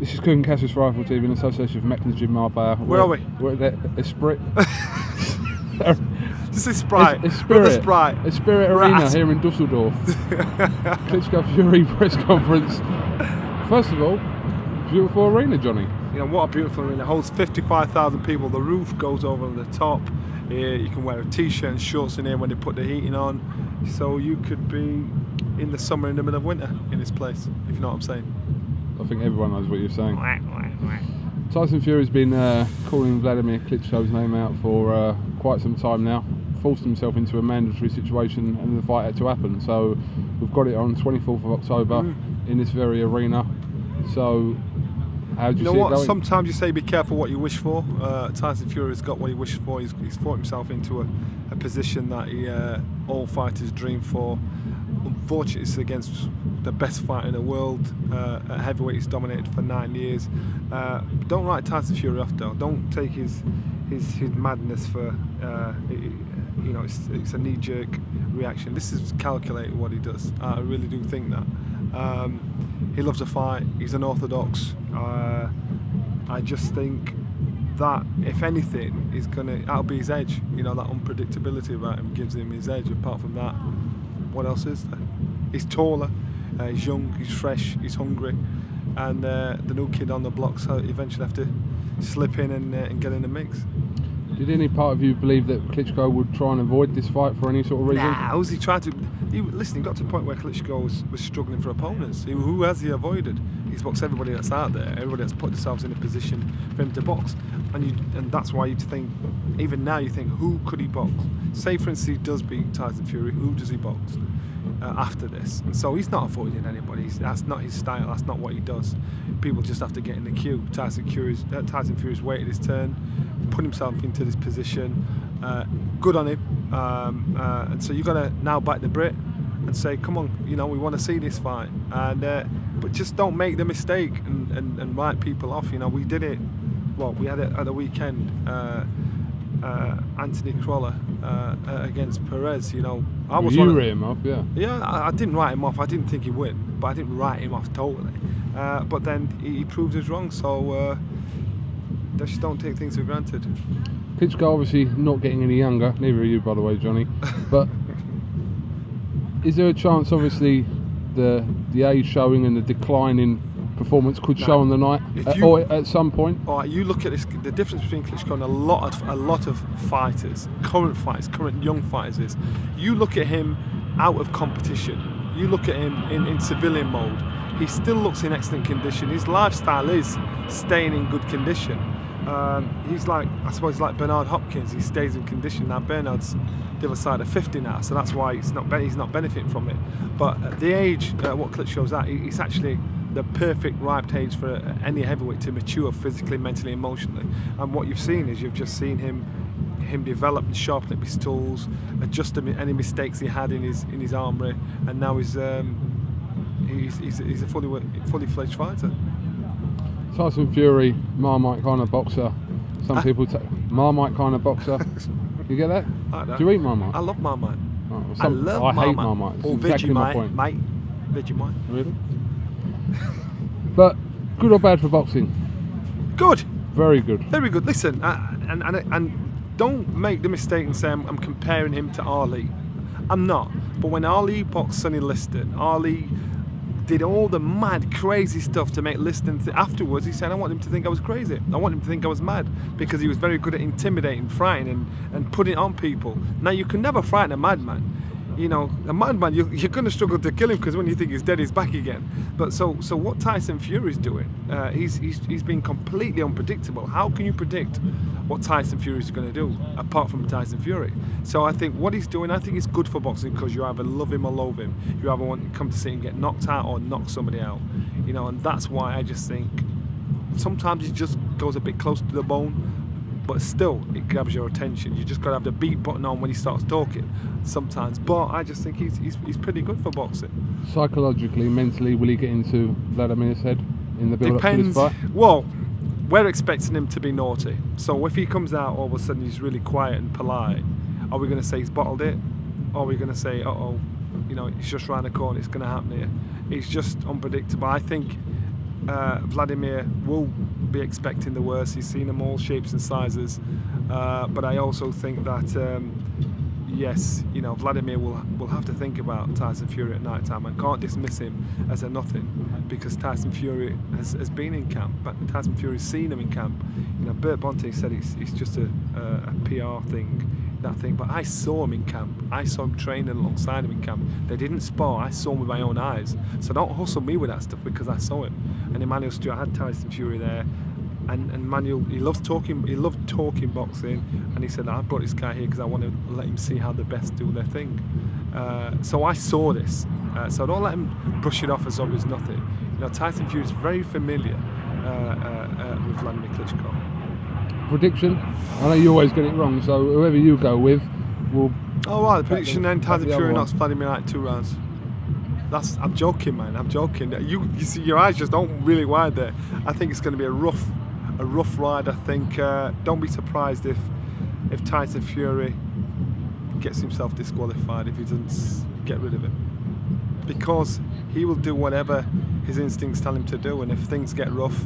This is KUGAN CASSIUS Rifle TV in association with Mecklen's Gym Marbella. Where are we? We're at Esprit. This is Sprite. Esprit Arena Right. here in Dusseldorf. Klitschko Fury press conference. First of all, beautiful arena, Johnny. You know, what a beautiful arena. It holds 55,000 people. The roof goes over the top. You can wear a t-shirt and shorts in here when they put the heating on. So you could be in the summer in the middle of winter in this place, if you know what I'm saying. I think everyone knows what you're saying. Tyson Fury's been calling Wladimir Klitschko's name out for quite some time now. Forced himself into a mandatory situation and the fight had to happen. So we've got it on 24th of October in this very arena. So how do you see it going? Sometimes you say be careful what you wish for. Tyson Fury has got what he wished for. He's fought himself into a position that all fighters dream for. Unfortunately, it's against the best fighter in the world. At heavyweight, he's dominated for 9 years. Don't write Tyson Fury off, though. Don't take his madness for it's a knee-jerk reaction. This is calculated what he does. I really do think that. He loves a fight. He's unorthodox. I just think that if anything, that'll be his edge. You know, that unpredictability about him gives him his edge. Apart from that, what else is there? He's taller, he's young, he's fresh, he's hungry, and the new kid on the block so eventually have to slip in and get in the mix. Did any part of you believe that Klitschko would try and avoid this fight for any sort of reason? Nah, he tried to. Listen, he got to the point where Klitschko was struggling for opponents. Who has he avoided? He's boxed everybody that's out there. Everybody that's put themselves in a position for him to box, and that's why you'd think. Even now, you think, who could he box? Say, for instance, he does beat Tyson Fury. Who does he box after this? And so he's not avoiding anybody. That's not his style. That's not what he does. People just have to get in the queue. Tyson Fury's waited his turn, put himself into this position. Good on him. And so you've got to now bite the Brit and say, come on, we want to see this fight. But just don't make the mistake and write people off. We did it. Well, we had it at the weekend. Anthony Crolla against Perez. I was you wrote him off, yeah. Yeah, I didn't write him off. I didn't think he'd win, but I didn't write him off totally. But then he proved us wrong. So just don't take things for granted. Klitschko obviously not getting any younger. Neither are you, by the way, Johnny. But is there a chance, obviously, the age showing and the decline in performance could show on the night, or at some point? All right, you look at this. The difference between Klitschko and a lot of fighters, current young fighters, is you look at him out of competition. You look at him in civilian mode. He still looks in excellent condition. His lifestyle is staying in good condition. He's like Bernard Hopkins. He stays in condition. Now Bernard's the other side of 50 now, so that's why he's not benefiting from it. But at the age what Klitschko's at, he's actually the perfect ripe age for any heavyweight to mature physically, mentally, emotionally. And what you've just seen him develop and sharpen up his tools, adjust any mistakes he had in his armoury, and now he's a fully fledged fighter. Tyson Fury, Marmite kind of boxer. Some people Marmite kind of boxer. You get that? Do you eat Marmite? I love Marmite. Oh, well, I hate Marmite. Or exactly Vegemite, mate. Vegemite. Really? But good or bad for boxing? Good. Very good. Very good. Listen, and don't make the mistake and say I'm comparing him to Ali. I'm not. But when Ali boxed Sonny Liston, Ali did all the mad, crazy stuff to make Liston. Afterwards, he said, I want him to think I was crazy. I want him to think I was mad, because he was very good at intimidating, frightening, and putting it on people. Now, you can never frighten a madman. A madman, you're going to struggle to kill him, because when you think he's dead, he's back again. But so what Tyson Fury's doing, he's been completely unpredictable. How can you predict what Tyson Fury's going to do, apart from Tyson Fury? So I think what he's doing, I think it's good for boxing, because you either love him or loathe him. You either want to come to see him get knocked out or knock somebody out. And that's why I just think sometimes he just goes a bit close to the bone, but still it grabs your attention. You just got to have the beat button on when he starts talking sometimes. But I just think he's pretty good for boxing. Psychologically, mentally, will he get into Vladimir's head in the build-up to this fight? Well, we're expecting him to be naughty. So if he comes out all of a sudden he's really quiet and polite, are we going to say he's bottled it? Or are we going to say, it's just round the corner, it's going to happen here? It's just unpredictable. I think Wladimir will be expecting the worst. He's seen them all shapes and sizes, but I also think that yes, you know, Wladimir will have to think about Tyson Fury at night time and can't dismiss him as a nothing, because Tyson Fury has been in camp, but Tyson Fury's seen him in camp. You know, Bert Bonte said it's just a PR thing, that thing, but I saw him in camp. I saw him training alongside him in camp. They didn't spar. I saw him with my own eyes. So don't hustle me with that stuff, because I saw him. And Emmanuel Stewart had Tyson Fury there, and Emmanuel, he loved talking boxing, and he said, I brought this guy here because I want to let him see how the best do their thing. So I saw this. So don't let him brush it off as though it's nothing. You know, Tyson Fury is very familiar with Wladimir Klitschko. Prediction? I know you always get it wrong, so whoever you go with will... Oh right, the prediction then, Tyson Fury knocks Wladimir out in 2 rounds. I'm joking, man, I'm joking. You see, your eyes just don't really wide there. I think it's going to be a rough ride. I think don't be surprised if Tyson Fury gets himself disqualified if he doesn't get rid of him, because he will do whatever his instincts tell him to do, and if things get rough,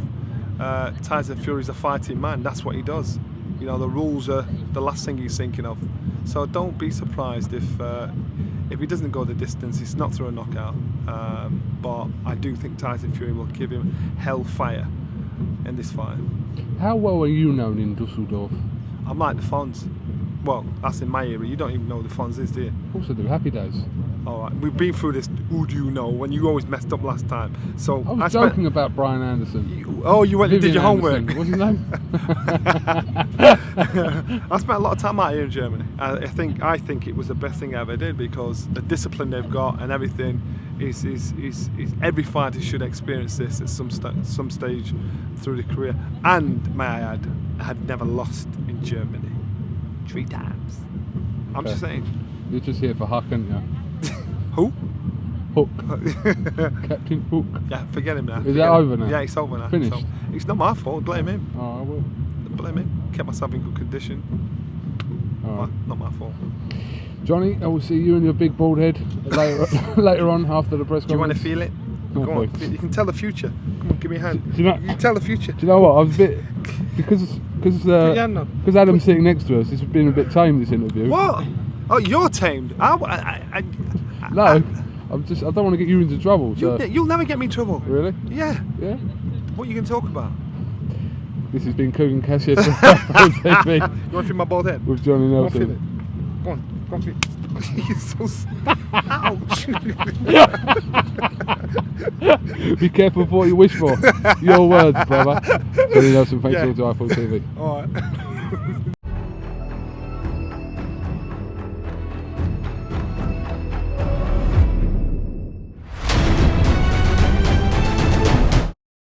Tyson Fury's a fighting man. That's what he does. You know, the rules are the last thing he's thinking of. So don't be surprised if he doesn't go the distance. It's not through a knockout, but I do think Tyson Fury will give him hellfire in this fight. How well are you known in Dusseldorf? I'm like the Fonz. Well, that's in my area. You don't even know who the Fonz is, do you? Of course I do. Happy days. All right, we've been through this. Who do you know? When you always messed up last time. So I was joking about Brian Anderson. You went and did your homework. What's his name? I spent a lot of time out here in Germany. I think it was the best thing I ever did, because the discipline they've got and everything is every fighter should experience this at some stage through the career. And may I add, I had never lost in Germany 3 times. I'm just saying. You're just here for Huck, aren't you? Who? Hook. Captain Hook. Yeah, forget him now. Is that over now? Yeah, it's over now. Finished? It's not my fault. Blame him. Oh, I will. Blame him. Kept myself in good condition. Right. Not my fault. Johnny, I will see you and your big bald head later on after the press conference. Do you want to feel it? No, Go on. You can tell the future. Come on, give me a hand. Do you know, you can tell the future. Do you know what? I was a bit... Because Adam's sitting next to us, it's been a bit tame, this interview. What? Oh, you're tamed. No, I don't want to get you into trouble. So. You'll never get me in trouble. Really? Yeah. Yeah? What are you going to talk about? This has been KUGAN CASSIUS TV. You want to feel my bald head? With Johnny Nelson. Go on, feel it. You're so... Ouch! Be careful of what you wish for. Your words, brother. Johnny Nelson, thanks for all to iFull TV. All right.